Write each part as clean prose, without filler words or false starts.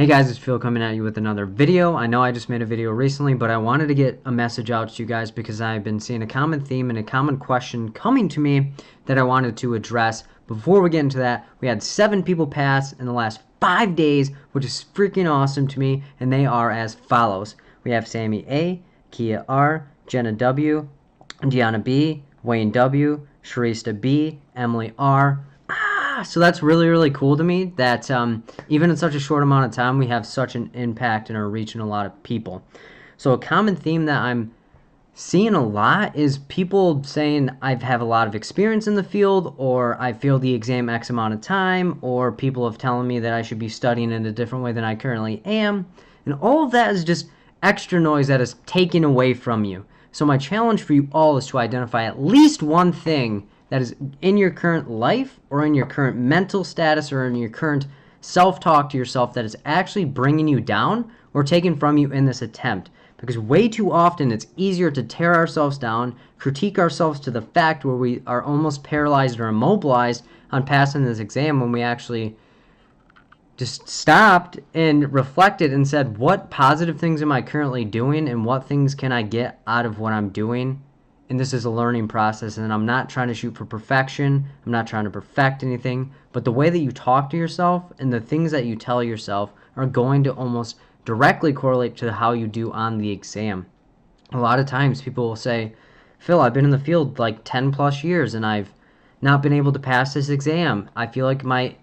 Hey guys, it's Phil coming at you with another video. I know I just made a video recently, but I wanted to get a message out to you guys because I've been seeing a common theme and a common question coming to me that I wanted to address. Before we get into that, we had 7 people pass in the last 5 days, which is freaking awesome to me, and they are as follows. We have Sammy A, Kia R, Jenna W, Deanna B, Wayne W, Sharista B, Emily R. So that's really, really cool to me that even in such a short amount of time, we have such an impact and are reaching a lot of people. So a common theme that I'm seeing a lot is people saying I have a lot of experience in the field, or I failed the exam X amount of time, or people have telling me that I should be studying in a different way than I currently am. And all of that is just extra noise that is taken away from you. So my challenge for you all is to identify at least one thing that is in your current life or in your current mental status or in your current self-talk to yourself that is actually bringing you down or taken from you in this attempt. Because way too often it's easier to tear ourselves down, critique ourselves to the fact where we are almost paralyzed or immobilized on passing this exam when we actually just stopped and reflected and said, what positive things am I currently doing and what things can I get out of what I'm doing? And this is a learning process, and I'm not trying to shoot for perfection. I'm not trying to perfect anything, but the way that you talk to yourself and the things that you tell yourself are going to almost directly correlate to how you do on the exam. A lot of times people will say, Phil, I've been in the field like 10 plus years and I've not been able to pass this exam. I feel like my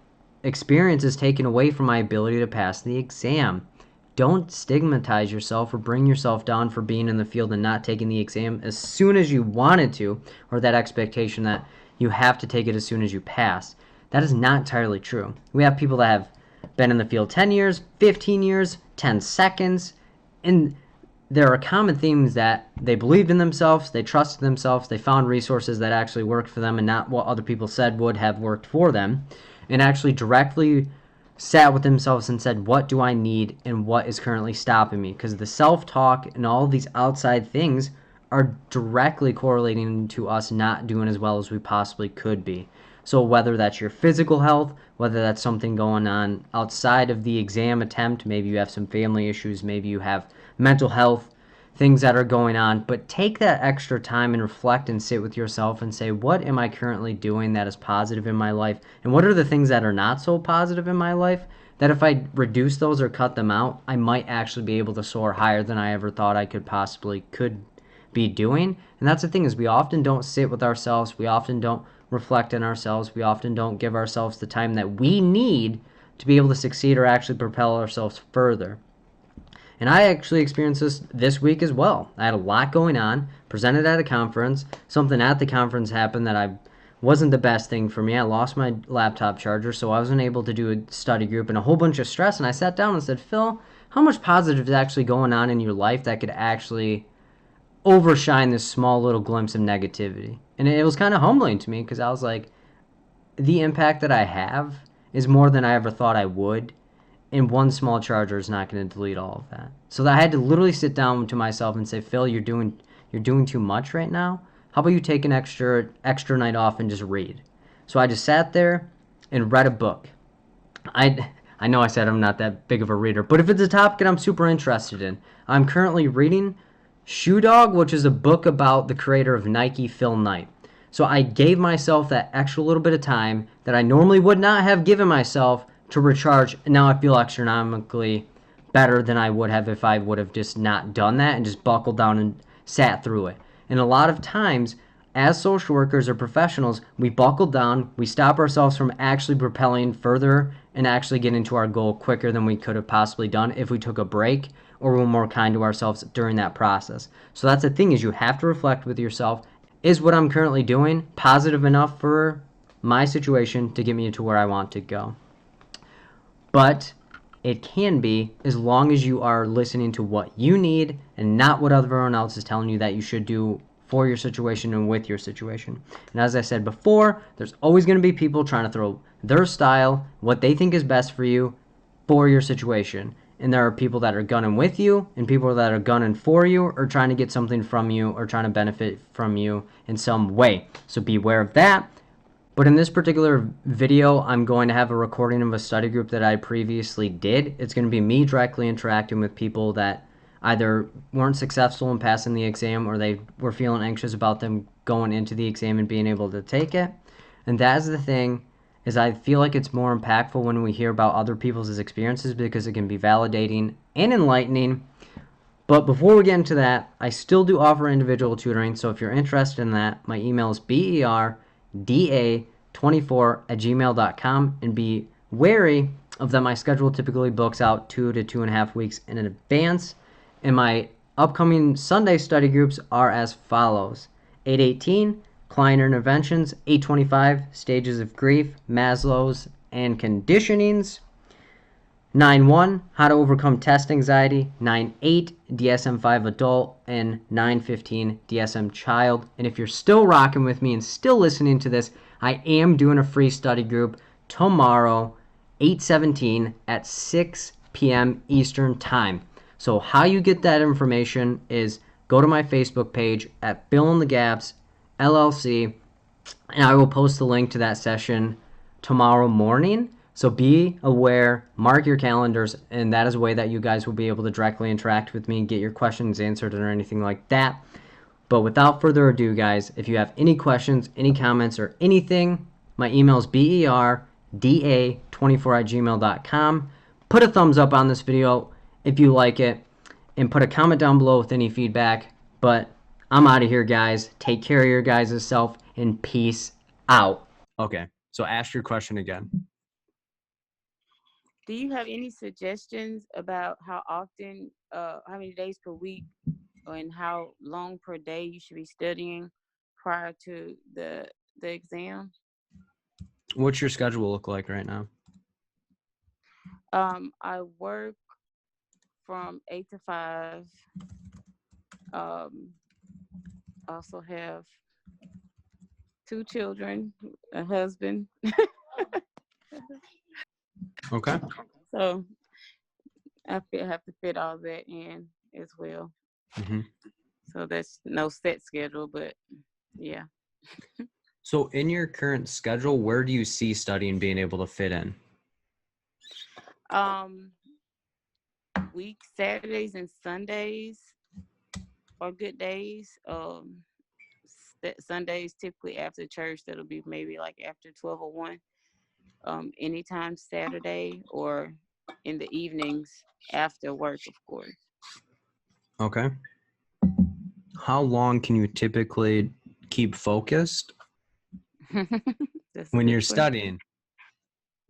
experience is taken away from my ability to pass the exam. Don't stigmatize yourself or bring yourself down for being in the field and not taking the exam as soon as you wanted to, or that expectation that you have to take it as soon as you pass. That is not entirely true. We have people that have been in the field 10 years, 15 years, 10 seconds, and there are common themes that they believed in themselves, they trusted themselves, they found resources that actually worked for them and not what other people said would have worked for them, and actually directly sat with themselves and said, what do I need and what is currently stopping me? Because the self-talk and all these outside things are directly correlating to us not doing as well as we possibly could be. So whether that's your physical health, whether that's something going on outside of the exam attempt, maybe you have some family issues, maybe you have mental health, things that are going on, but take that extra time and reflect and sit with yourself and say, what am I currently doing that is positive in my life? And what are the things that are not so positive in my life that if I reduce those or cut them out, I might actually be able to soar higher than I ever thought I could be doing? And that's the thing, is we often don't sit with ourselves. We often don't reflect on ourselves. We often don't give ourselves the time that we need to be able to succeed or actually propel ourselves further. And I actually experienced this week as well. I had a lot going on, presented at a conference. Something at the conference happened that wasn't the best thing for me. I lost my laptop charger, so I wasn't able to do a study group and a whole bunch of stress. And I sat down and said, Phil, how much positive is actually going on in your life that could actually overshine this small little glimpse of negativity? And it was kind of humbling to me because I was like, the impact that I have is more than I ever thought I would. And one small charger is not going to delete all of that. So I had to literally sit down to myself and say, Phil, you're doing too much right now. How about you take an extra night off and just read? So I just sat there and read a book. I know I said I'm not that big of a reader, but if it's a topic that I'm super interested in, I'm currently reading Shoe Dog, which is a book about the creator of Nike, Phil Knight. So I gave myself that extra little bit of time that I normally would not have given myself to recharge. Now I feel astronomically better than I would have if I would have just not done that and just buckled down and sat through it. And a lot of times, as social workers or professionals, we buckle down, we stop ourselves from actually propelling further and actually getting to our goal quicker than we could have possibly done if we took a break or were more kind to ourselves during that process. So that's the thing, is you have to reflect with yourself. Is what I'm currently doing positive enough for my situation to get me to where I want to go? But it can be, as long as you are listening to what you need and not what everyone else is telling you that you should do for your situation and with your situation. And as I said before, there's always going to be people trying to throw their style, what they think is best for you, for your situation. And there are people that are gunning with you and people that are gunning for you or trying to get something from you or trying to benefit from you in some way. So beware of that. But in this particular video, I'm going to have a recording of a study group that I previously did. It's going to be me directly interacting with people that either weren't successful in passing the exam or they were feeling anxious about them going into the exam and being able to take it. And that is the thing, is I feel like it's more impactful when we hear about other people's experiences because it can be validating and enlightening. But before we get into that, I still do offer individual tutoring. So if you're interested in that, my email is berda24@gmail.com, and be wary of that my schedule typically books out 2 to 2.5 weeks in advance. And my upcoming Sunday study groups are as follows: 8:18, client interventions; 8:25, stages of grief, Maslow's and conditionings; 9:1, how to overcome test anxiety; 9:8, DSM-5 adult; and 9:15, DSM child. And if you're still rocking with me and still listening to this, I am doing a free study group tomorrow, 8/17 at 6 p.m. Eastern Time. So how you get that information is go to my Facebook page at Fill in the Gaps LLC, and I will post the link to that session tomorrow morning. So be aware, mark your calendars, and that is a way that you guys will be able to directly interact with me and get your questions answered or anything like that. But without further ado, guys, if you have any questions, any comments, or anything, my email is berda24@gmail.com. Put a thumbs up on this video if you like it, and put a comment down below with any feedback. But I'm out of here, guys. Take care of your guys' self, and peace out. Okay, so ask your question again. Do you have any suggestions about how often, how many days per week, and how long per day you should be studying prior to the exam? What's your schedule look like right now? I work from 8 to 5. Um, also have 2 children, a husband. Okay. So have to fit all that in as well. Mm-hmm. So that's no set schedule, but yeah. So in your current schedule, where do you see studying being able to fit in? Um, Saturdays and Sundays are good days. Sundays typically after church, that'll be maybe like after 12 or 1. Anytime Saturday, or in the evenings after work, of course. Okay. How long can you typically keep focused That's a when good you're question. studying?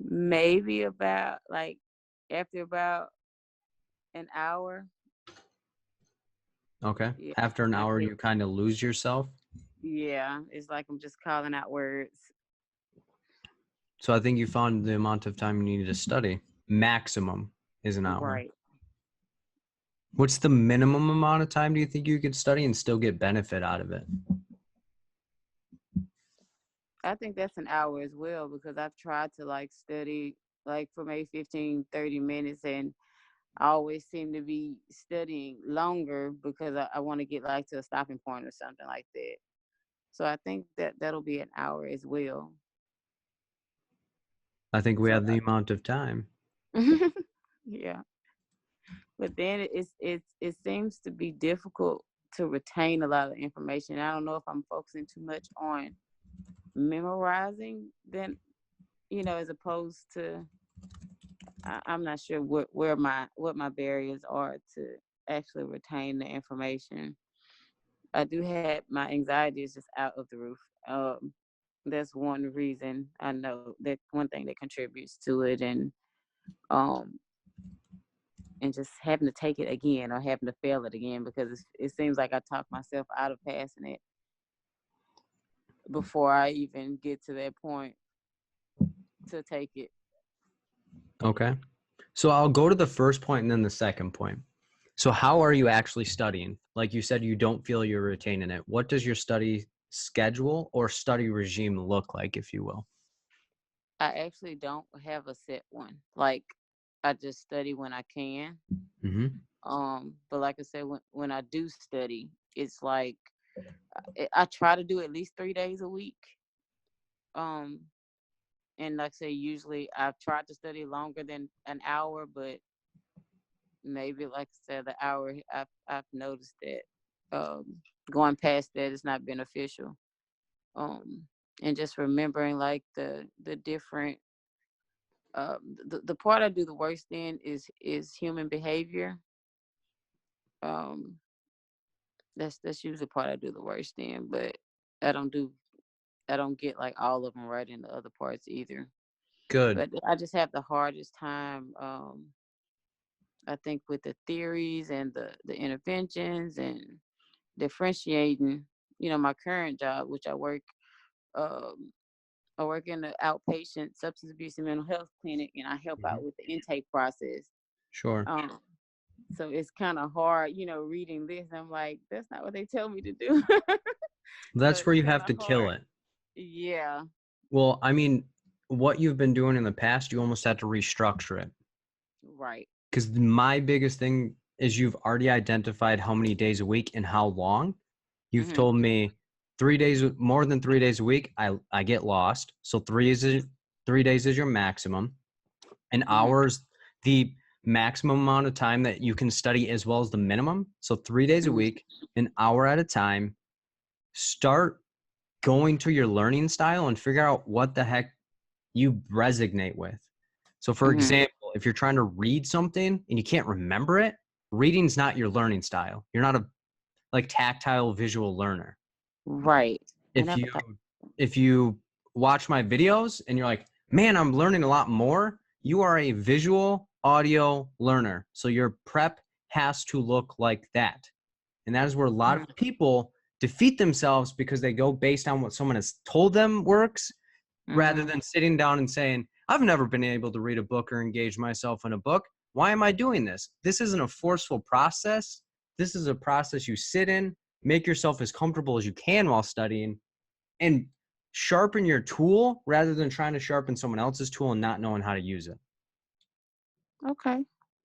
Maybe about like after about an hour. Okay. Yeah. After an hour, After, you kind of lose yourself. yeah, it's like I'm just calling out words. So I think you found the amount of time you need to study. Maximum is an hour. Right. What's the minimum amount of time do you think you could study and still get benefit out of it? I think that's an hour as well, because I've tried to like study like for maybe 15, 30 minutes, and I always seem to be studying longer because I want to get like to a stopping point or something like that. So I think that that'll be an hour as well. I think we So have the amount of time. yeah, but then it seems to be difficult to retain a lot of information. I don't know if I'm focusing too much on memorizing than, as opposed to, I'm not sure what my barriers are to actually retain the information. I do have my anxiety is just out of the roof. That's one reason I know, that one thing that contributes to it, um and just having to take it again or having to fail it again, because it seems like I talk myself out of passing it before I even get to that point to take it. Okay. So I'll go to the first point and then the second point. So how are you actually studying? Like you said, you don't feel you're retaining it. What does your study schedule or study regime look like, if you will? I actually don't have a set one. Like, I just study when I can. Mm-hmm. But like I said, when I do study, it's like I try to do at least 3 days a week. And like I say, usually I've tried to study longer than an hour, but maybe like I said, the hour I've noticed that going past that is not beneficial. Um, and just remembering like the different the part I do the worst in is human behavior. Um, that's usually the part I do the worst in, but I don't do I don't get like all of them right in the other parts either. Good. But I just have the hardest time. I think with the theories and the interventions and differentiating. My current job, which um, I work in the outpatient substance abuse and mental health clinic, and I help Mhm. out with the intake process. Sure. Um, so it's kind of hard, reading this. I'm like, that's not what they tell me to do. So That's it's where you kind have of to kill hard. it. Yeah. Well, I mean, what you've been doing in the past, you almost have to restructure it. Right. Because my biggest thing is you've already identified how many days a week and how long. You've Mhm. told me 3 days, more than 3 days a week, I get lost. So 3 days is your maximum. And Mhm. hours, the maximum amount of time that you can study as well as the minimum. So 3 days a Mhm. week, an hour at a time. Start going to your learning style and figure out what the heck you resonate with. So for Mhm. example, if you're trying to read something and you can't remember it, reading's not your learning style. You're not a like tactile visual learner. Right. I If never you thought. if you watch my videos and you're like, "Man, I'm learning a lot more." You are a visual audio learner. So your prep has to look like that. And that is where a lot of Mhm. people defeat themselves because they go based on what someone has told them works rather Mhm. than sitting down and saying, I've never been able to read a book or engage myself in a book. Why am I doing this? This isn't a forceful process. This is a process you sit in, make yourself as comfortable as you can while studying, and sharpen your tool rather than trying to sharpen someone else's tool and not knowing how to use it. Okay.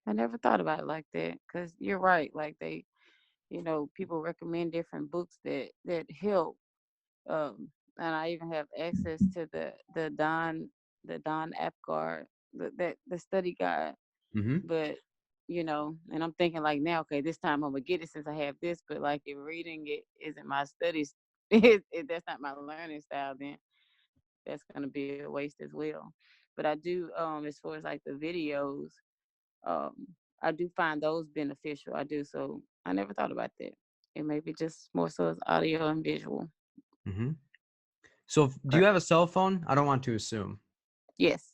I never thought about it like that because you're right. Like people recommend different books that help. And I even have access to the Don Apgar the study guide. Mm-hmm. But and I'm thinking like now, okay, this time I'm gonna get it since I have this. But like if reading it isn't my studies, that's not my learning style, then that's gonna be a waste as well. But I do, as far as like the videos, um, I do find those beneficial. I do. So I never thought about that. It may be just more so as audio and visual. Mm-hmm. So do you have a cell phone? I don't want to assume. Yes.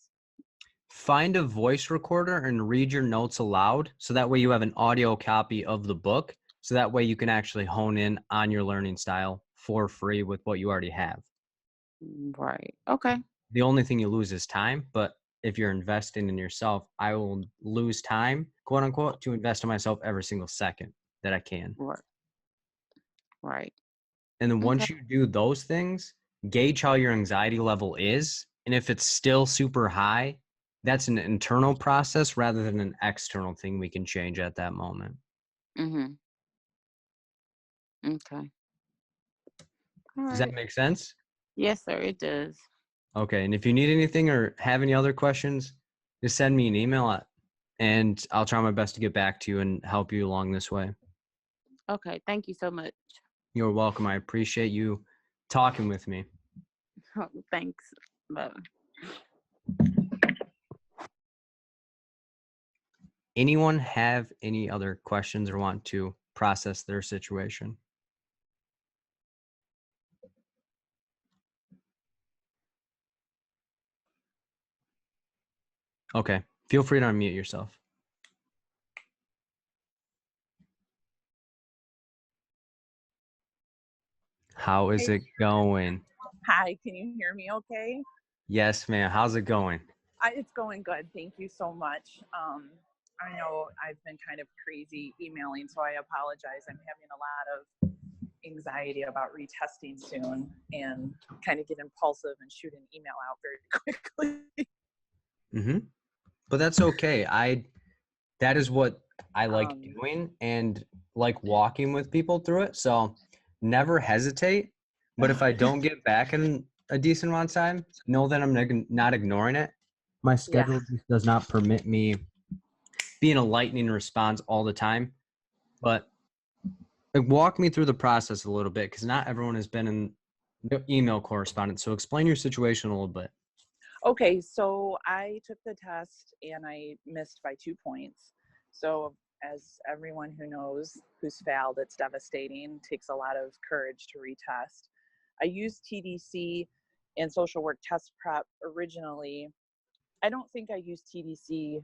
Find a voice recorder and read your notes aloud so that way you have an audio copy of the book so that way you can actually hone in on your learning style for free with what you already have. Right. Okay. The only thing you lose is time, but if you're investing in yourself, I will lose time, quote unquote, to invest in myself every single second that I can. Right. Right. And then Okay. once you do those things, gauge how your anxiety level is. And if it's still super high, that's an internal process rather than an external thing we can change at that moment. Mhm. Okay. All Does that right. make sense? Yes, sir. It does. Okay. And if you need anything or have any other questions, just send me an email and I'll try my best to get back to you and help you along this way. Okay. Thank you so much. You're welcome. I appreciate you talking with me. Thanks. Bye. Anyone have any other questions or want to process their situation? Okay. Feel free to unmute yourself. How is Hey, it going? hi, can you hear me okay? Yes, ma'am. How's it going? It's going good. Thank you so much. I know I've been kind of crazy emailing, so I apologize. I'm having a lot of anxiety about retesting soon and kind of get impulsive and shoot an email out very quickly. Mm-hmm. But that's okay. That is what I like Um, doing and like walking with people through it. So never hesitate. But if I don't get back in a decent amount of time, know that I'm not ignoring it. My Yeah. schedule just does not permit me being a lightning response all the time. But like, walk me through the process a little bit, because not everyone has been in the email correspondence. So explain your situation a little bit. Okay, so I took the test and I missed by 2 points. So as everyone who knows who's failed, it's devastating. It takes a lot of courage to retest. I used TDC and social work test prep originally. I don't think I used TDC,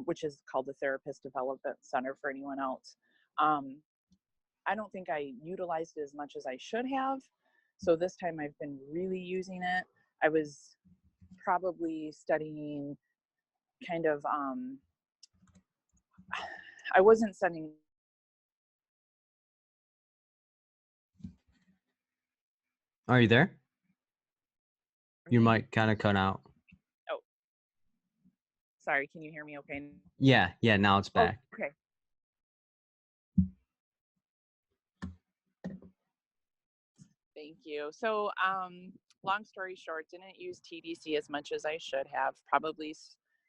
which is called the Therapist Development Center for anyone else. I don't think I utilized it as much as I should have. So this time I've been really using it. I was probably studying kind of, I wasn't studying. Are you there? You Me. might kind of cut out. Oh, sorry. Can you hear me okay? Yeah, now it's back. Oh, okay. Thank you. So, long story short, didn't use TDC as much as I should have. Probably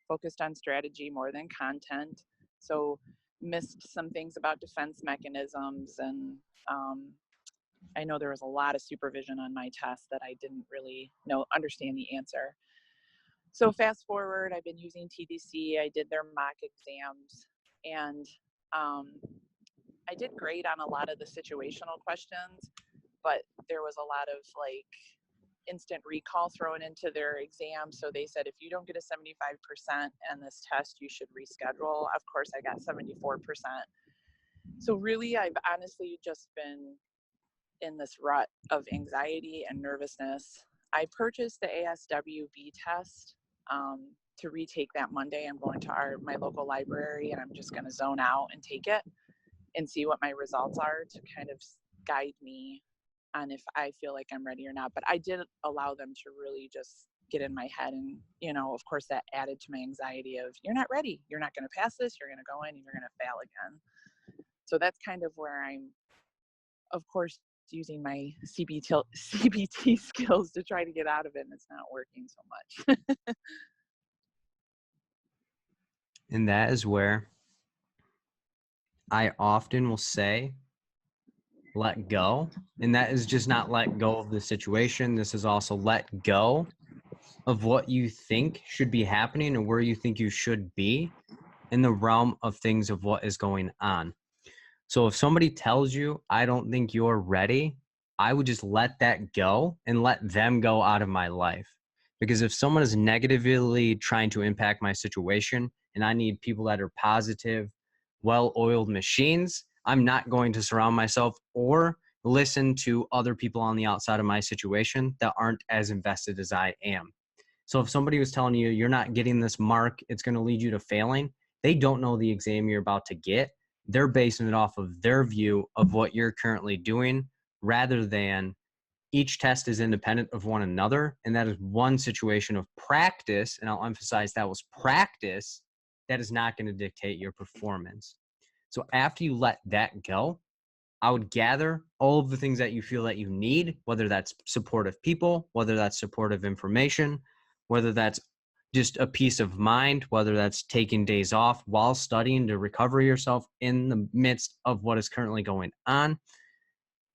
focused on strategy more than content. So, missed some things about defense mechanisms, and I know there was a lot of supervision on my test that I didn't really understand the answer. So fast forward, I've been using TDC. I did their mock exams, and I did great on a lot of the situational questions, but there was a lot of like instant recall thrown into their exam. So they said, if you don't get a 75% on this test, you should reschedule. Of course, I got 74%. So really, I've honestly just been in this rut of anxiety and nervousness. I purchased the ASWB test to retake that Monday. I'm going to my local library, and I'm just going to zone out and take it and see what my results are to kind of guide me on if I feel like I'm ready or not. But I did allow them to really just get in my head. And, of course, that added to my anxiety of, you're not ready. You're not going to pass this. You're going to go in and you're going to fail again. So that's kind of where I'm, of course, using my CBT skills to try to get out of it, and it's not working so much. And that is where I often will say, let go. And that is just not let go of the situation. This is also let go of what you think should be happening and where you think you should be in the realm of things of what is going on. So if somebody tells you, I don't think you're ready, I would just let that go and let them go out of my life. Because if someone is negatively trying to impact my situation and I need people that are positive, well-oiled machines, I'm not going to surround myself or listen to other people on the outside of my situation that aren't as invested as I am. So if somebody was telling you, you're not getting this mark, it's going to lead you to failing, they don't know the exam you're about to get. They're basing it off of their view of what you're currently doing, rather than each test is independent of one another. And that is one situation of practice. And I'll emphasize that was practice. That is not going to dictate your performance. So after you let that go, I would gather all of the things that you feel that you need, whether that's supportive people, whether that's supportive information, whether that's just a peace of mind, whether that's taking days off while studying to recover yourself in the midst of what is currently going on.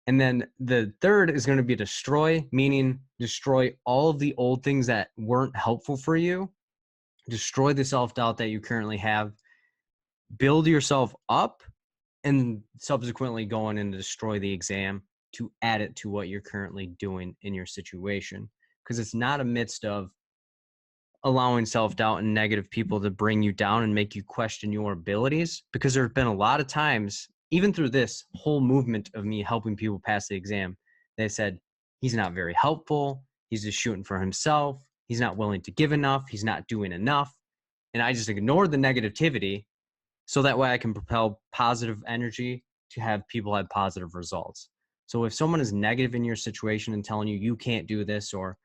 And then the third is going to be destroy, meaning destroy all of the old things that weren't helpful for you, destroy the self-doubt that you currently have, build yourself up, and subsequently go in and destroy the exam to add it to what you're currently doing in your situation. Because it's not a midst of allowing self-doubt and negative people to bring you down and make you question your abilities. Because there have been a lot of times, even through this whole movement of me helping people pass the exam, they said, he's not very helpful. He's just shooting for himself. He's not willing to give enough. He's not doing enough. And I just ignored the negativity so that way I can propel positive energy to have people have positive results. So if someone is negative in your situation and telling you, you can't do this, or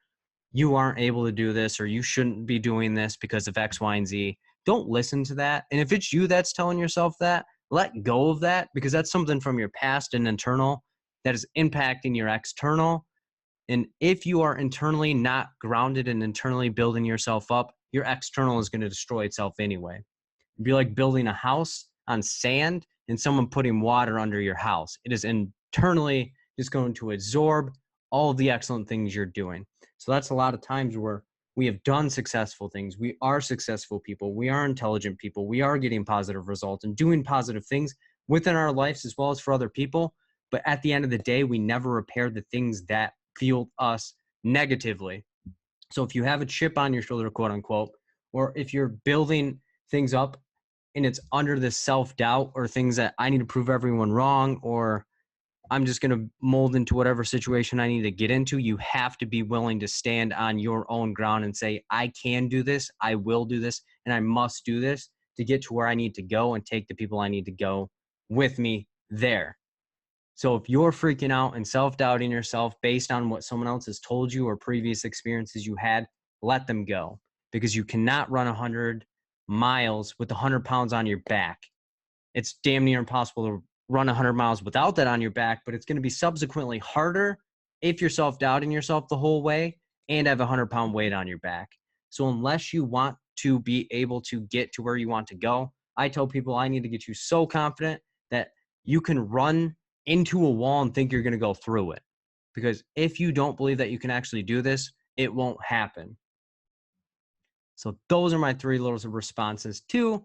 you aren't able to do this, or you shouldn't be doing this because of X, Y, and Z, don't listen to that. And if it's you that's telling yourself that, let go of that, because that's something from your past and internal that is impacting your external. And if you are internally not grounded and internally building yourself up, your external is going to destroy itself anyway. It'd be like building a house on sand and someone putting water under your house. It is internally just going to absorb all of the excellent things you're doing. So that's a lot of times where we have done successful things. We are successful people. We are intelligent people. We are getting positive results and doing positive things within our lives as well as for other people. But at the end of the day, we never repair the things that fueled us negatively. So if you have a chip on your shoulder, quote unquote, or if you're building things up and it's under this self-doubt or things that I need to prove everyone wrong, or I'm just going to mold into whatever situation I need to get into, you have to be willing to stand on your own ground and say, I can do this, I will do this, and I must do this to get to where I need to go and take the people I need to go with me there. So if you're freaking out and self-doubting yourself based on what someone else has told you or previous experiences you had, let them go, because you cannot run 100 miles with 100 pounds on your back. It's damn near impossible to run 100 miles without that on your back, but it's going to be subsequently harder if you're self-doubting yourself the whole way and have a 100-pound weight on your back. So unless you want to be able to get to where you want to go, I tell people I need to get you so confident that you can run into a wall and think you're going to go through it. Because if you don't believe that you can actually do this, it won't happen. So those are my 3 little responses to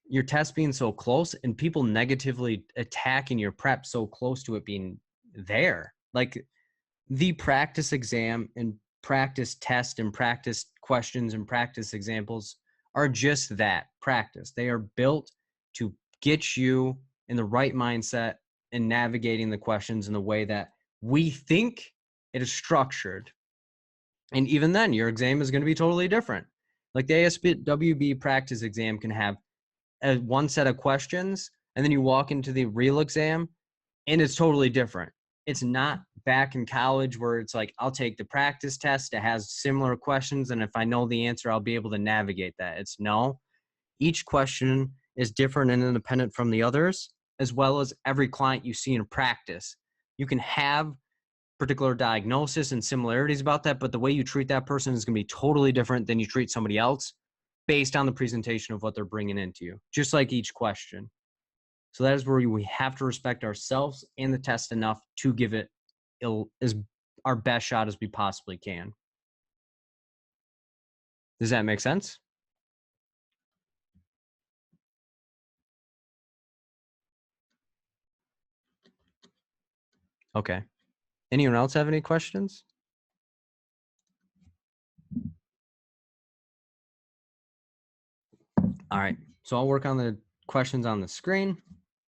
your test being so close and people negatively attacking your prep so close to it being there. Like the practice exam and practice test and practice questions and practice examples are just that, practice. They are built to get you in the right mindset and navigating the questions in the way that we think it is structured. And even then, your exam is going to be totally different. Like the ASWB practice exam can have one set of questions, and then you walk into the real exam, and it's totally different. It's not back in college where it's like, I'll take the practice test. It has similar questions, and if I know the answer, I'll be able to navigate that. It's no. Each question is different and independent from the others, as well as every client you see in practice. You can have particular diagnosis and similarities about that, but the way you treat that person is going to be totally different than you treat somebody else based on the presentation of what they're bringing into you, just like each question. So that is where we have to respect ourselves and the test enough to give it as our best shot as we possibly can. Does that make sense? Okay. Anyone else have any questions? All right. So I'll work on the questions on the screen.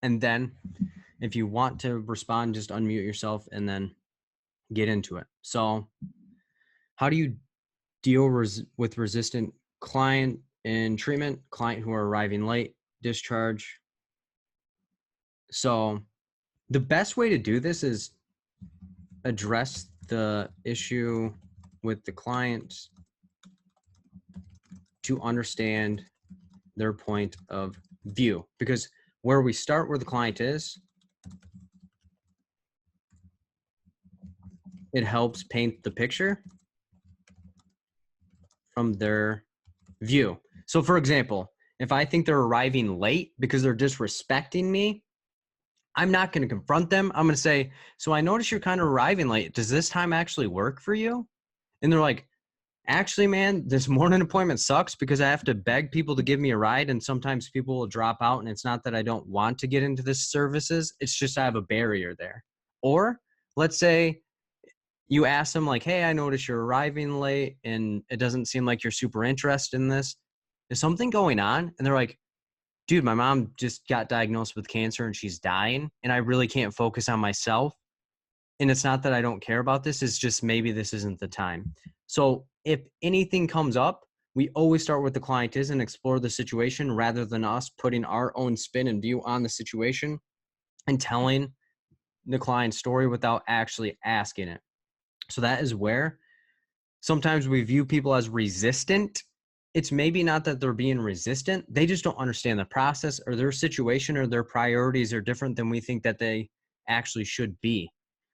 And then if you want to respond, just unmute yourself and then get into it. So how do you deal with resistant client in treatment, client who are arriving late, discharge? So the best way to do this is address the issue with the client to understand their point of view, because where we start where the client is, it helps paint the picture from their view. So for example, if I think they're arriving late because they're disrespecting me, I'm not going to confront them. I'm going to say, so I notice you're kind of arriving late. Does this time actually work for you? And they're like, actually, man, this morning appointment sucks because I have to beg people to give me a ride. And sometimes people will drop out. And it's not that I don't want to get into this services. It's just I have a barrier there. Or let's say you ask them like, hey, I notice you're arriving late and it doesn't seem like you're super interested in this. Is something going on? And they're like, dude, my mom just got diagnosed with cancer and she's dying and I really can't focus on myself. And it's not that I don't care about this. It's just maybe this isn't the time. So if anything comes up, we always start with the client is and explore the situation rather than us putting our own spin and view on the situation and telling the client's story without actually asking it. So that is where sometimes we view people as resistant. It's maybe not that they're being resistant. They just don't understand the process or their situation or their priorities are different than we think that they actually should be.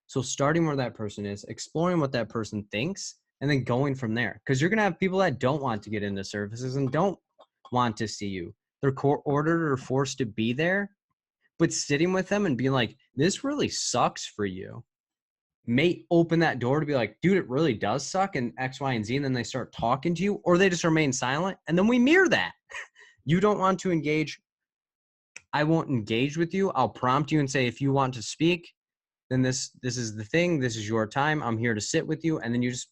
So starting where that person is, exploring what that person thinks, and then going from there. Because you're going to have people that don't want to get into services and don't want to see you. They're ordered or forced to be there, but sitting with them and being like, this really sucks for you, may open that door to be like, dude, it really does suck and X, Y, and Z. And then they start talking to you, or they just remain silent. And then we mirror that. You don't want to engage. I won't engage with you. I'll prompt you and say, if you want to speak, then this is the thing. This is your time. I'm here to sit with you. And then you just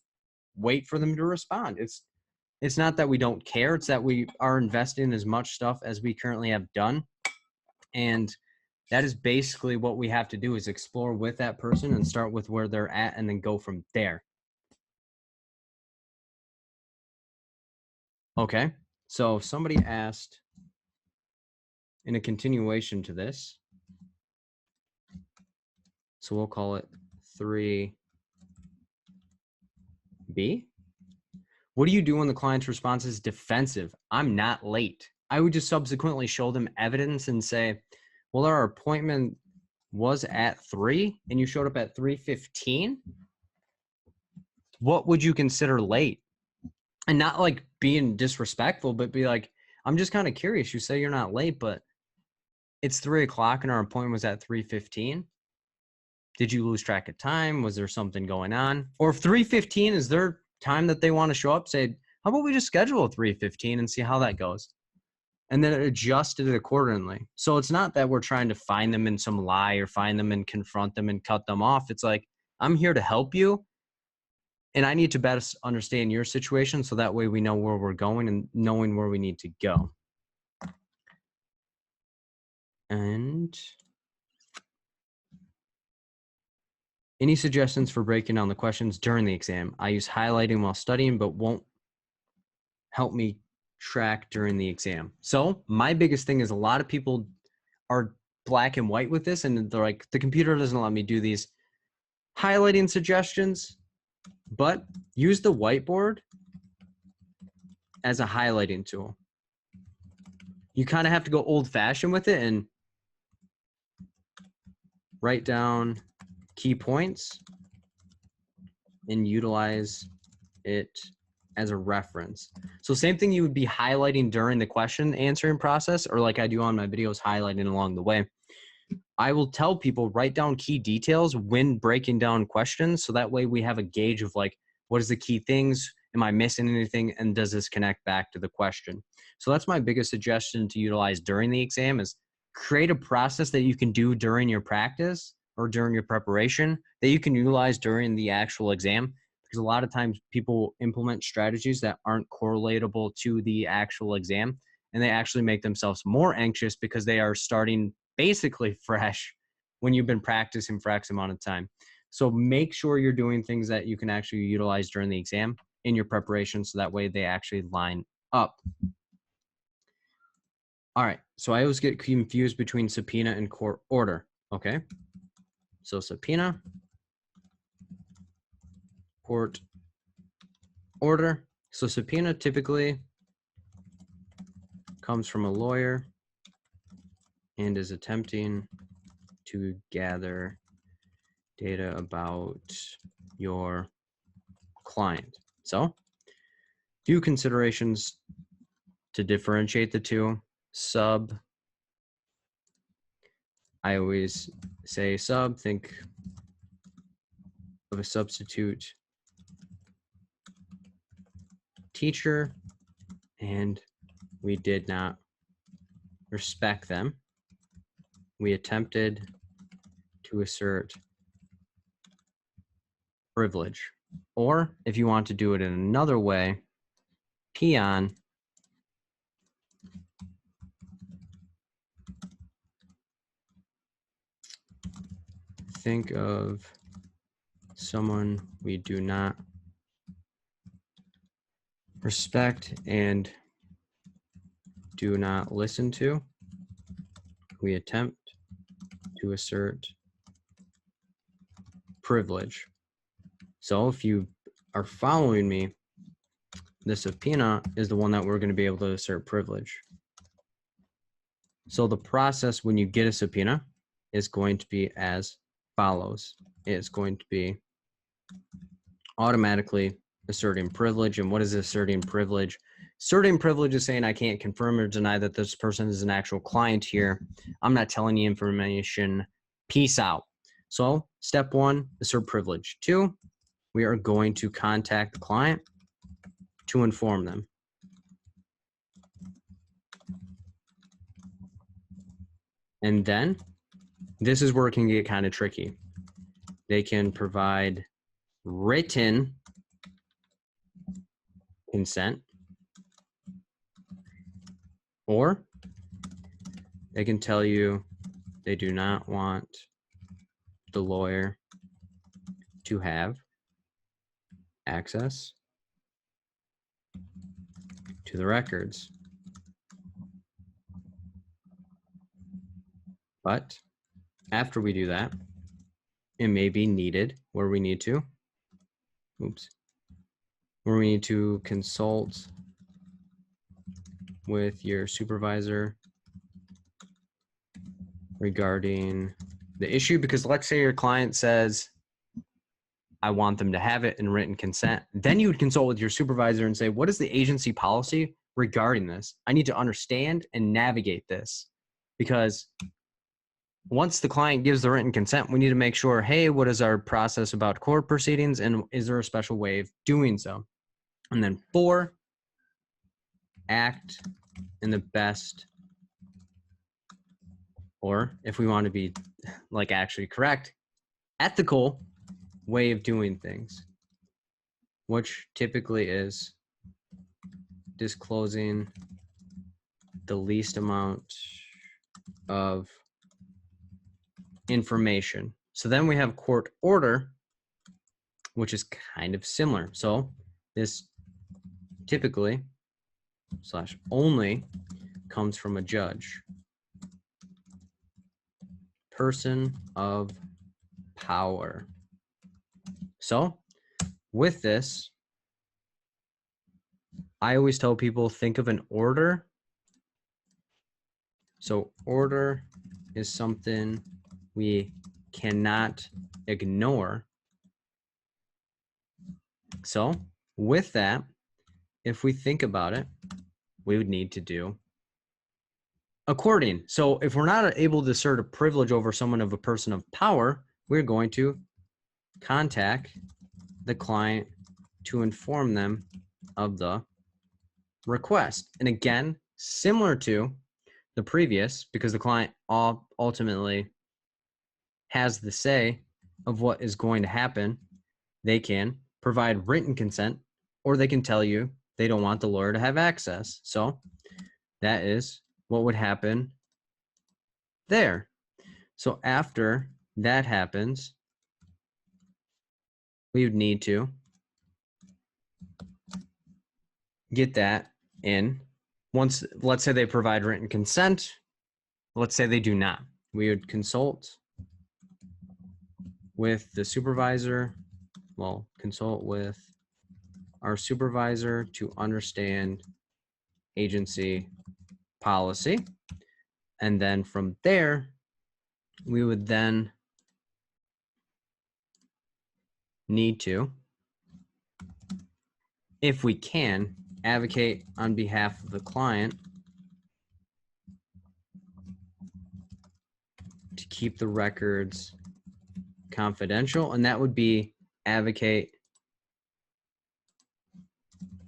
wait for them to respond. It's not that we don't care. It's that we are investing in as much stuff as we currently have done. And that is basically what we have to do, is explore with that person and start with where they're at and then go from there. Okay, so somebody asked, in a continuation to this, so we'll call it 3B. What do you do when the client's response is defensive? I'm not late. I would just subsequently show them evidence and say, well, our appointment was at 3 and you showed up at 3:15. What would you consider late? And not like being disrespectful, but be like, I'm just kind of curious. You say you're not late, but it's 3 o'clock and our appointment was at 3:15. Did you lose track of time? Was there something going on? Or if 3:15 is their time that they want to show up, say, how about we just schedule 3:15 and see how that goes? And then adjust it accordingly. So it's not that we're trying to find them in some lie or find them and confront them and cut them off. It's like, I'm here to help you, and I need to best understand your situation so that way we know where we're going and knowing where we need to go. And any suggestions for breaking down the questions during the exam? I use highlighting while studying, but won't help me track during the exam. So my biggest thing is, a lot of people are black and white with this, and they're like, the computer doesn't let me do these highlighting suggestions, but use the whiteboard as a highlighting tool. You kind of have to go old fashioned with it and write down key points and utilize it as a reference. So same thing you would be highlighting during the question answering process, or like I do on my videos, highlighting along the way. I will tell people, write down key details when breaking down questions, so that way we have a gauge of like, what is the key things? Am I missing anything? And does this connect back to the question? So that's my biggest suggestion to utilize during the exam, is create a process that you can do during your practice or during your preparation that you can utilize during the actual exam. Because a lot of times people implement strategies that aren't correlatable to the actual exam, and they actually make themselves more anxious because they are starting basically fresh when you've been practicing for X amount of time. So make sure you're doing things that you can actually utilize during the exam in your preparation, so that way they actually line up. All right, so I always get confused between subpoena and court order. Okay, so subpoena, court order. So subpoena typically comes from a lawyer and is attempting to gather data about your client. So, few considerations to differentiate the two. Sub, I always say sub, think of a substitute teacher, and we did not respect them. We attempted to assert privilege. Or if you want to do it in another way, peon, think of someone we do not respect and do not listen to. We attempt to assert privilege. So if you are following me, the subpoena is the one that we're going to be able to assert privilege. So the process when you get a subpoena is going to be as follows. it's going to be automatically asserting privilege. And what is asserting privilege? Asserting privilege is saying I can't confirm or deny that this person is an actual client here. I'm not telling you information. Peace out. So step 1, assert privilege. 2, we are going to contact the client to inform them. And then this is where it can get kind of tricky. They can provide written consent, or they can tell you they do not want the lawyer to have access to the records. But after we do that, it may be needed where we need to, where we need to consult with your supervisor regarding the issue, because let's say your client says, I want them to have it in written consent. Then you would consult with your supervisor and say, what is the agency policy regarding this? I need to understand and navigate this, because once the client gives the written consent, we need to make sure, hey, what is our process about court proceedings, and is there a special way of doing so? And then 4, act in the best, or if we want to be like actually correct, ethical way of doing things, which typically is disclosing the least amount of information. So then we have court order, which is kind of similar. So this typically / only comes from a judge, person of power. So with this, I always tell people, think of an order. So order is something we cannot ignore. So with that, if we think about it, we would need to do according. So if we're not able to assert a privilege over someone of a person of power, we're going to contact the client to inform them of the request. And again, similar to the previous, because the client ultimately has the say of what is going to happen, they can provide written consent, or they can tell you they don't want the lawyer to have access. So that is what would happen there. So after that happens, we would need to get that in. Once, let's say they provide written consent, let's say they do not. We would consult with the supervisor, consult with our supervisor to understand agency policy. And then from there, we would then need to, if we can, advocate on behalf of the client to keep the records confidential. And that would be advocate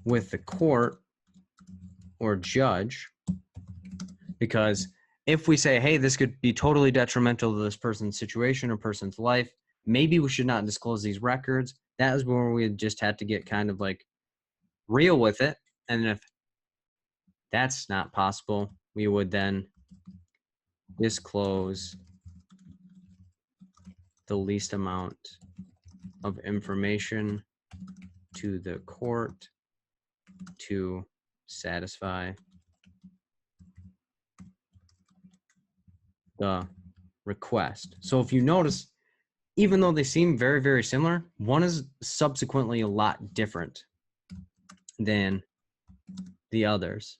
with the court or judge, because if we say, hey, this could be totally detrimental to this person's situation or person's life, maybe we should not disclose these records. That is where we just had to get kind of like real with it. And if that's not possible, we would then disclose the least amount of information to the court to satisfy the request. So if you notice, even though they seem very, very similar, one is subsequently a lot different than the others.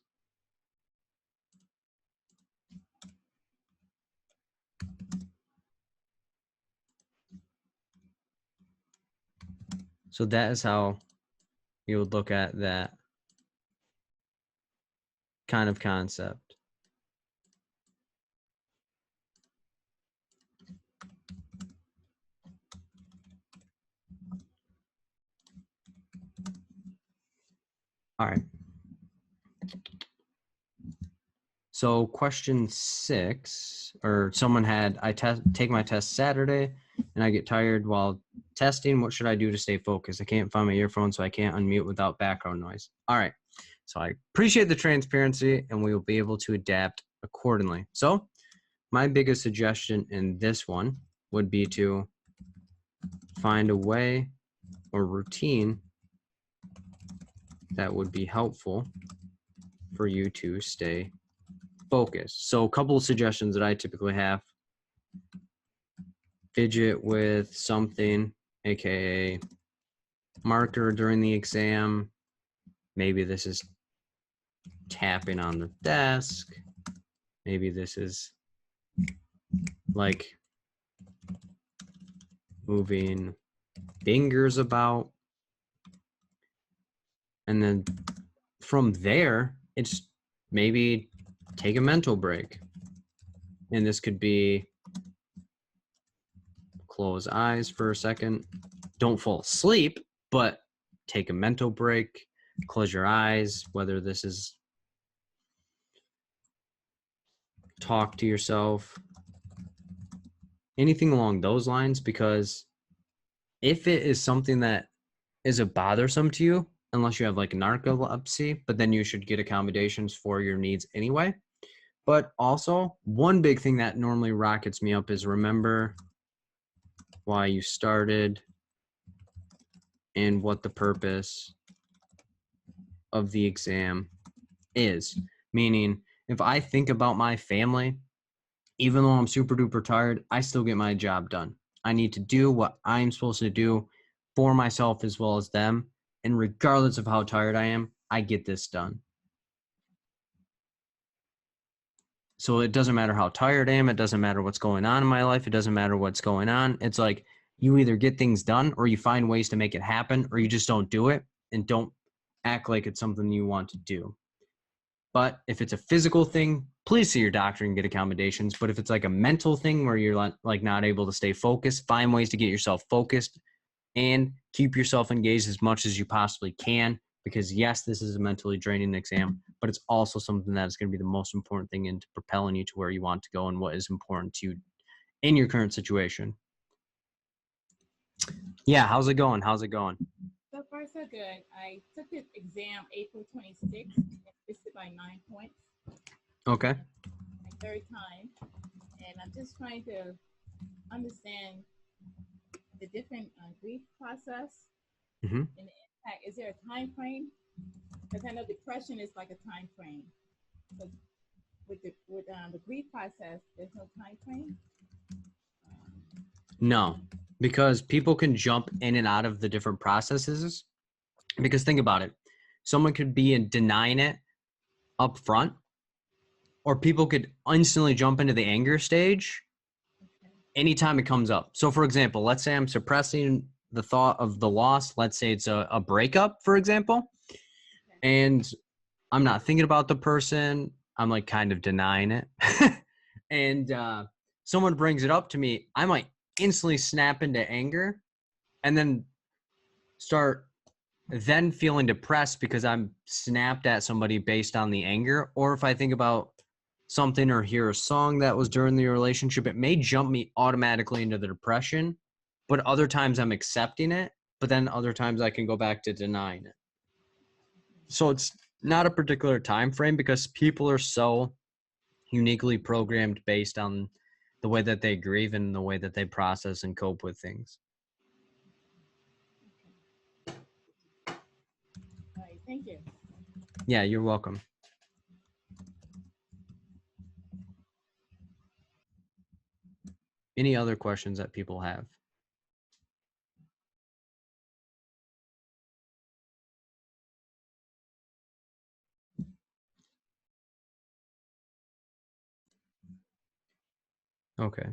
So that is how you would look at that kind of concept. All right. So question 6, or someone had, I take my test Saturday and I get tired while testing. What should I do to stay focused? I can't find my earphones, so I can't unmute without background noise. All right. So I appreciate the transparency, and we will be able to adapt accordingly. So my biggest suggestion in this one would be to find a way or routine that would be helpful for you to stay focused. So a couple of suggestions that I typically have: fidget with something, aka marker during the exam. Maybe this is tapping on the desk. Maybe this is like moving fingers about. And then from there, it's maybe take a mental break. And this could be close eyes for a second. Don't fall asleep, but take a mental break. Close your eyes, whether this is talk to yourself, anything along those lines, because if it is something that is a bothersome to you, unless you have like narcolepsy, but then you should get accommodations for your needs anyway. But also, one big thing that normally rockets me up is remember why you started and what the purpose of the exam is. Meaning, if I think about my family, even though I'm super duper tired, I still get my job done. I need to do what I'm supposed to do for myself as well as them. And regardless of how tired I am, I get this done. So it doesn't matter how tired I am. It doesn't matter what's going on in my life. It doesn't matter what's going on. It's like you either get things done or you find ways to make it happen, or you just don't do it and don't act like it's something you want to do. But if it's a physical thing, please see your doctor and get accommodations. But if it's like a mental thing where you're like not able to stay focused, find ways to get yourself focused and keep yourself engaged as much as you possibly can. Because yes, this is a mentally draining exam, but it's also something that is going to be the most important thing into propelling you to where you want to go and what is important to you in your current situation. Yeah, how's it going? How's it going? So far, so good. I took this exam April 26th and missed it by 9 points. Okay. My third time. And I'm just trying to understand the different grief process Mm-hmm. and the impact. Is there a time frame? Because I know depression is like a time frame. So with the grief process, there's no time frame? No, because people can jump in and out of the different processes. Because think about it. Someone could be in denying it up front, or people could instantly jump into the anger stage anytime it comes up. So for example, let's say I'm suppressing the thought of the loss. Let's say it's a breakup, for example, and I'm not thinking about the person. I'm like kind of denying it. And someone brings it up to me, I might instantly snap into anger and then start then feeling depressed because I'm snapped at somebody based on the anger. Or if I think about something or hear a song that was during the relationship, it may jump me automatically into the depression. But other times I'm accepting it, but then other times I can go back to denying it. So it's not a particular time frame because people are so uniquely programmed based on the way that they grieve and the way that they process and cope with things. All right, thank you. Yeah, you're welcome. Any other questions that people have? Okay.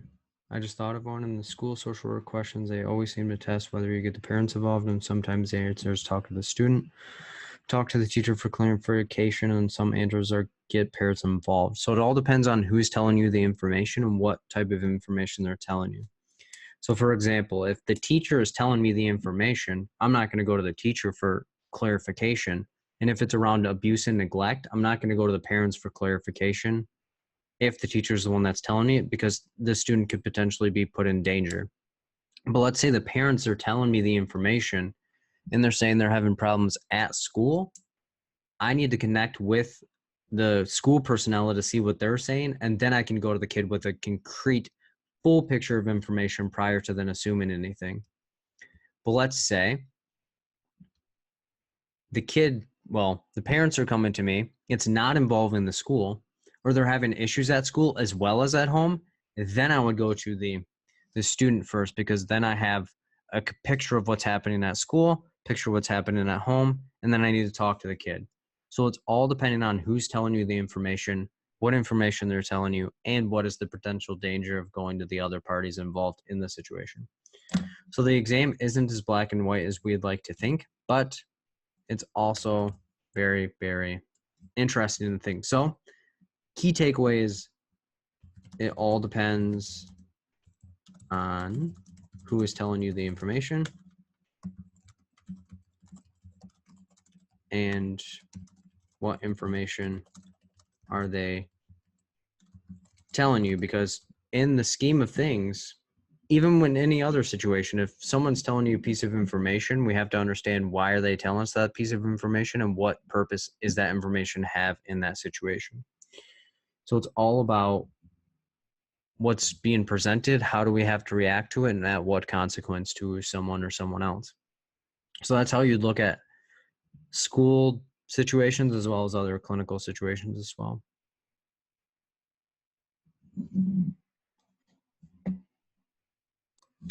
I just thought of one in the school social work questions. They always seem to test whether you get the parents involved, and sometimes the answers talk to the student, talk to the teacher for clarification, and some answers are get parents involved. So it all depends on who's telling you the information and what type of information they're telling you. So for example, if the teacher is telling me the information, I'm not going to go to the teacher for clarification. And if it's around abuse and neglect, I'm not going to go to the parents for clarification if the teacher is the one that's telling me it, because the student could potentially be put in danger. But let's say the parents are telling me the information and they're saying they're having problems at school. I need to connect with the school personnel to see what they're saying, and then I can go to the kid with a concrete full picture of information prior to then assuming anything. But let's say the parents are coming to me, it's not involving the school, or they're having issues at school as well as at home, then I would go to the student first, because then I have a picture of what's happening at school, picture of what's happening at home, and then I need to talk to the kid. So it's all depending on who's telling you the information, what information they're telling you, and what is the potential danger of going to the other parties involved in the situation. So the exam isn't as black and white as we'd like to think, but it's also very, very interesting to think. So key takeaway is it all depends on who is telling you the information and what information are they telling you, because in the scheme of things, even when any other situation, if someone's telling you a piece of information, we have to understand why are they telling us that piece of information and what purpose is that information have in that situation. So it's all about what's being presented, how do we have to react to it, and at what consequence to someone or someone else. So that's how you'd look at school situations as well as other clinical situations as well.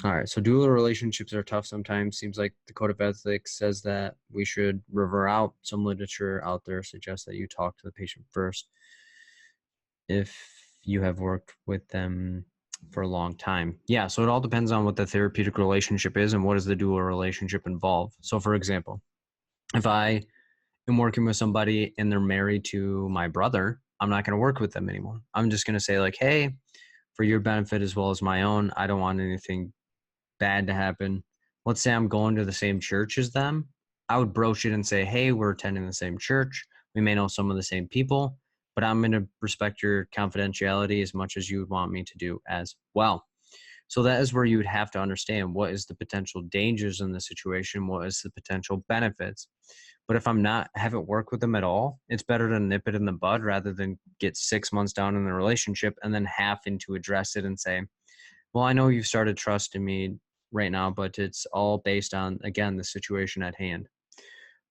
All right, so Doolittle relationships are tough sometimes. Seems like the Code of Ethics says that we should revert out. Some literature out there suggests that you talk to the patient first if you have worked with them for a long time. Yeah, so it all depends on what the therapeutic relationship is and what does the Doolittle relationship involve. So for example, if I am working with somebody and they're married to my brother, I'm not going to work with them anymore. I'm just going to say like, hey, for your benefit as well as my own, I don't want anything bad to happen. Let's say I'm going to the same church as them. I would broach it and say, hey, we're attending the same church. We may know some of the same people, but I'm going to respect your confidentiality as much as you would want me to do as well. So that is where you would have to understand what is the potential dangers in the situation, what is the potential benefits. But if haven't worked with them at all, it's better to nip it in the bud rather than get 6 months down in the relationship and then having to address it and say, well, I know you've started trusting me right now, but it's all based on, again, the situation at hand.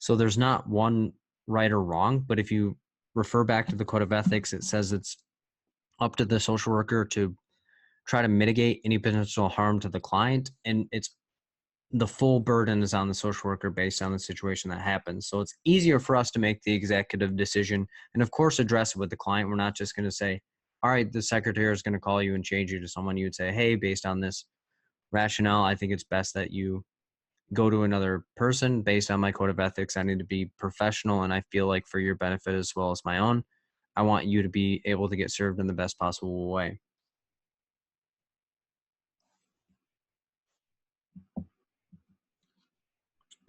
So there's not one right or wrong, but if you refer back to the Code of Ethics, it says it's up to the social worker to try to mitigate any potential harm to the client, and it's the full burden is on the social worker based on the situation that happens. So it's easier for us to make the executive decision and of course address it with the client. We're not just going to say, all right, the secretary is going to call you and change you to someone. You would say, hey, based on this rationale, I think it's best that you go to another person. Based on my code of ethics, I need to be professional, and I feel like for your benefit as well as my own, I want you to be able to get served in the best possible way.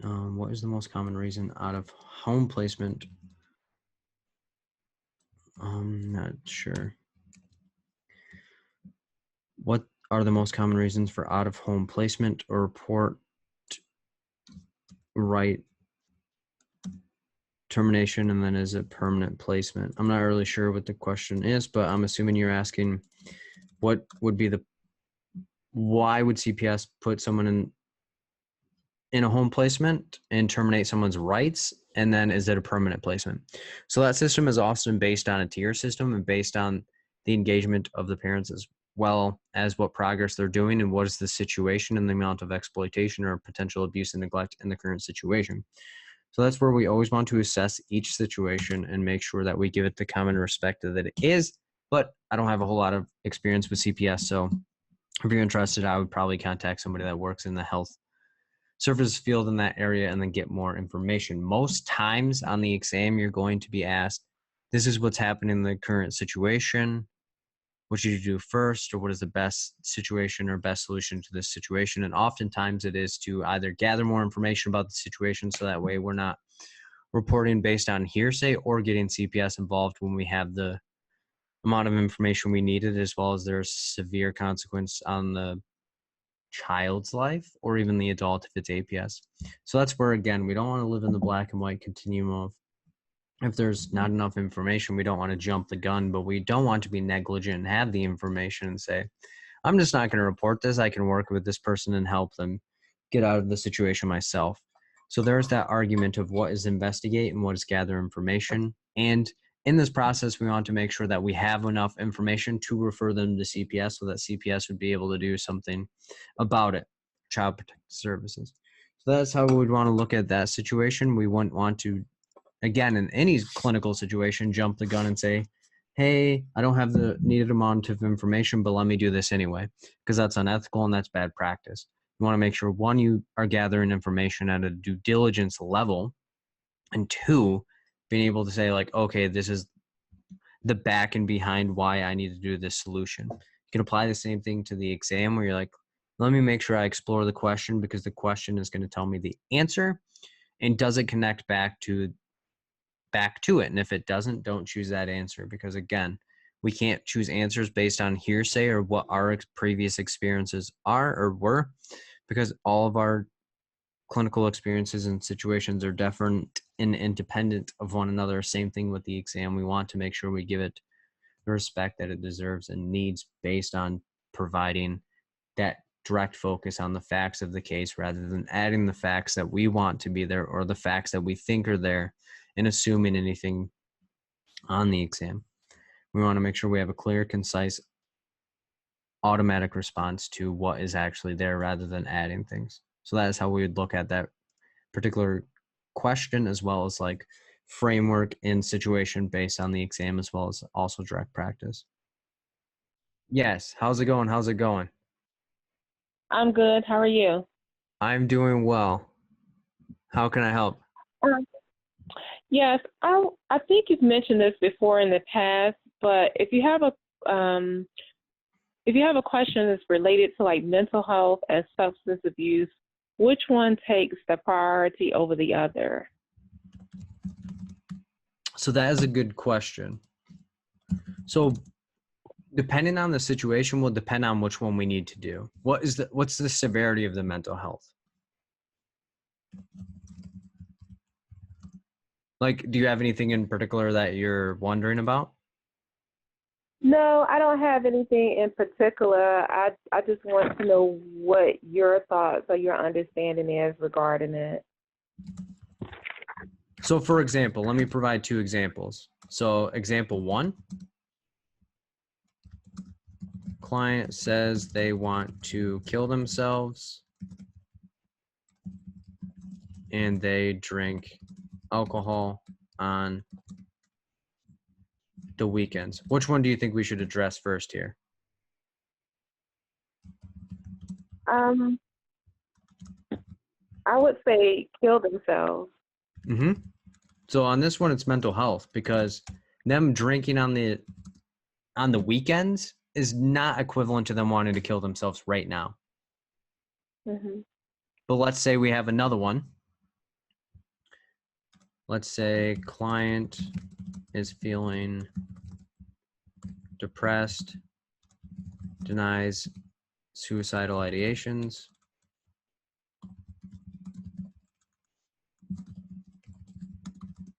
What is the most common reason out of home placement? I'm not sure. What are the most common reasons for out of home placement or report right termination, and then is it permanent placement? I'm not really sure what the question is, but I'm assuming you're asking what would be why would CPS put someone in a home placement and terminate someone's rights, and then is it a permanent placement? So that system is often based on a tier system and based on the engagement of the parents as well as what progress they're doing and what is the situation and the amount of exploitation or potential abuse and neglect in the current situation. So that's where we always want to assess each situation and make sure that we give it the common respect that it is. But I don't have a whole lot of experience with CPS, so if you're interested, I would probably contact somebody that works in the health service field in that area and then get more information. Most times on the exam, you're going to be asked, this is what's happening in the current situation. What should you do first, or what is the best situation or best solution to this situation? And oftentimes it is to either gather more information about the situation so that way we're not reporting based on hearsay, or getting CPS involved when we have the amount of information we needed, as well as there's severe consequence on the child's life or even the adult if it's APS. So that's where, again, we don't want to live in the black and white continuum of, if there's not enough information, we don't want to jump the gun, but we don't want to be negligent and have the information and say, I'm just not going to report this. I can work with this person and help them get out of the situation myself. So there's that argument of what is investigate and what is gather information. And in this process, we want to make sure that we have enough information to refer them to CPS so that CPS would be able to do something about it, Child Protective Services. So that's how we would want to look at that situation. We wouldn't want to, again, in any clinical situation, jump the gun and say, hey, I don't have the needed amount of information, but let me do this anyway, because that's unethical and that's bad practice. You want to make sure, one, you are gathering information at a due diligence level, and two, being able to say, like, okay, this is the back and behind why I need to do this solution. You can apply the same thing to the exam where you're like, let me make sure I explore the question because the question is going to tell me the answer, and does it connect back to it? And if it doesn't, don't choose that answer, because again, we can't choose answers based on hearsay or what our previous experiences are or were, because all of our clinical experiences and situations are different and independent of one another. Same thing with the exam. We want to make sure we give it the respect that it deserves and needs based on providing that direct focus on the facts of the case rather than adding the facts that we want to be there or the facts that we think are there and assuming anything on the exam. We want to make sure we have a clear, concise, automatic response to what is actually there rather than adding things. So that is how we would look at that particular question, as well as like framework and situation based on the exam, as well as also direct practice. Yes. How's it going? How's it going? I'm good. How are you? I'm doing well. How can I help? Yes, I think you've mentioned this before in the past, but if you have a question that's related to like mental health and substance abuse, which one takes the priority over the other? So that is a good question. So depending on the situation will depend on which one we need to do. What's the severity of the mental health? Like, do you have anything in particular that you're wondering about? No, I don't have anything in particular. I just want to know what your thoughts or your understanding is regarding it. So for example, let me provide two examples. So example one, client says they want to kill themselves and they drink alcohol on the weekends. Which one do you think we should address first here? I would say kill themselves. Mm-hmm. So on this one, it's mental health, because them drinking on the weekends is not equivalent to them wanting to kill themselves right now. Mm-hmm. But let's say we have another one. Let's say client is feeling depressed, denies suicidal ideations,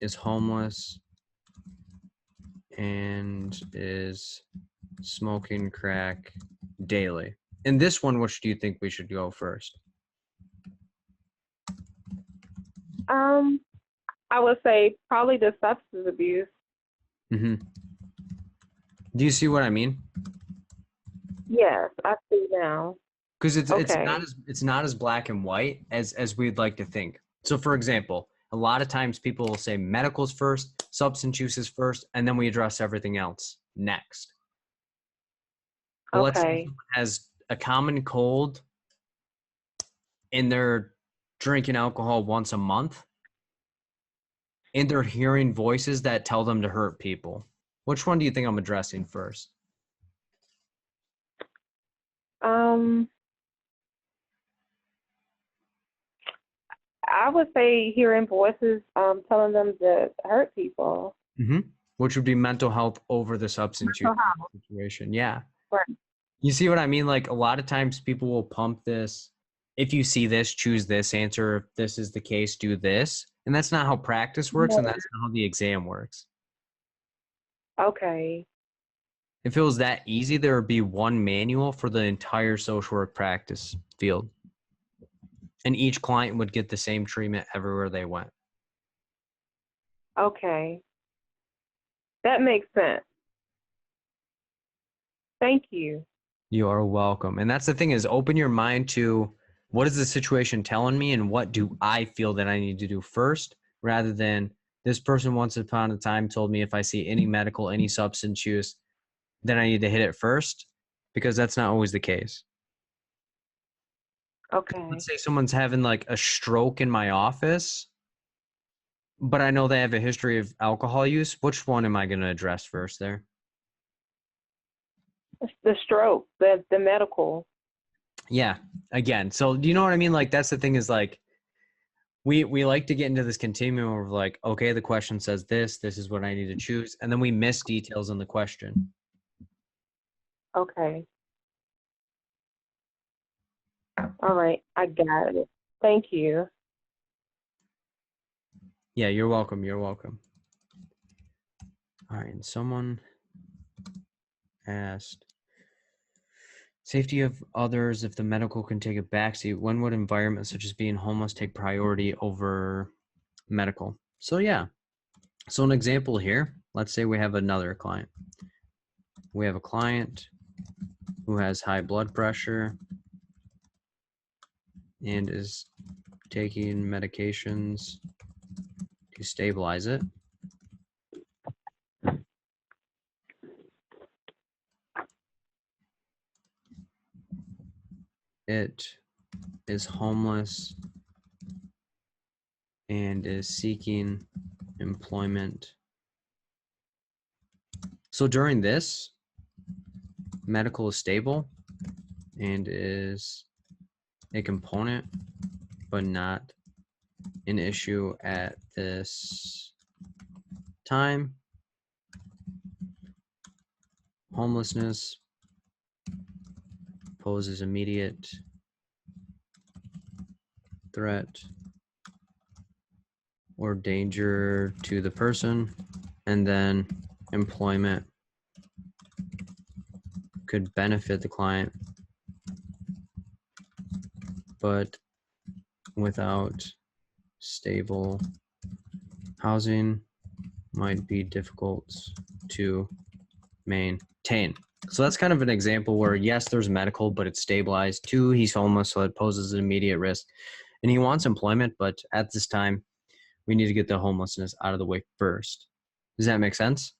is homeless, and is smoking crack daily. In this one, which do you think we should go first? I would say probably the substance abuse. Mm-hmm. Do you see what I mean? Yes, I see now. Because it's Okay. not as black and white as we'd like to think. So for example, a lot of times people will say medicals first, substance use is first, and then we address everything else next. But let's say Okay. someone has a common cold and they're drinking alcohol once a month and they're hearing voices that tell them to hurt people? Which one do you think I'm addressing first? I would say hearing voices telling them to hurt people. Mm-hmm. Which would be mental health over the substance use Mental health. situation. Yeah. Right. You see what I mean? Like a lot of times people will pump this. If you see this, choose this answer. If this is the case, do this. And that's not how practice works, and that's not how the exam works. Okay. If it was that easy, there would be one manual for the entire social work practice field. And each client would get the same treatment everywhere they went. Okay. That makes sense. Thank you. You are welcome. And that's the thing, is open your mind to what is the situation telling me and what do I feel that I need to do first, rather than this person once upon a time told me if I see any medical, any substance use, then I need to hit it first, because that's not always the case. Okay. Let's say someone's having like a stroke in my office, but I know they have a history of alcohol use. Which one am I going to address first there? The stroke, the medical. Yeah. Again, so do you know what I mean? Like that's the thing, is like we like to get into this continuum of like, okay, the question says this is what I need to choose, and then we miss details in the question. Okay. All right. I got it. Thank you. Yeah, you're welcome. You're welcome. All right, and someone asked, safety of others, if the medical can take a backseat, when would environments such as being homeless take priority over medical? So yeah, so an example here, let's say we have another client. We have a client who has high blood pressure and is taking medications to stabilize it. It is homeless and is seeking employment. So during this, medical is stable and is a component, but not an issue at this time. Homelessness poses immediate threat or danger to the person, and then employment could benefit the client, but without stable housing might be difficult to maintain. So that's kind of an example where yes, there's medical, but it's stabilized. 2, he's homeless, so it poses an immediate risk. And he wants employment, but at this time, we need to get the homelessness out of the way first. Does that make sense?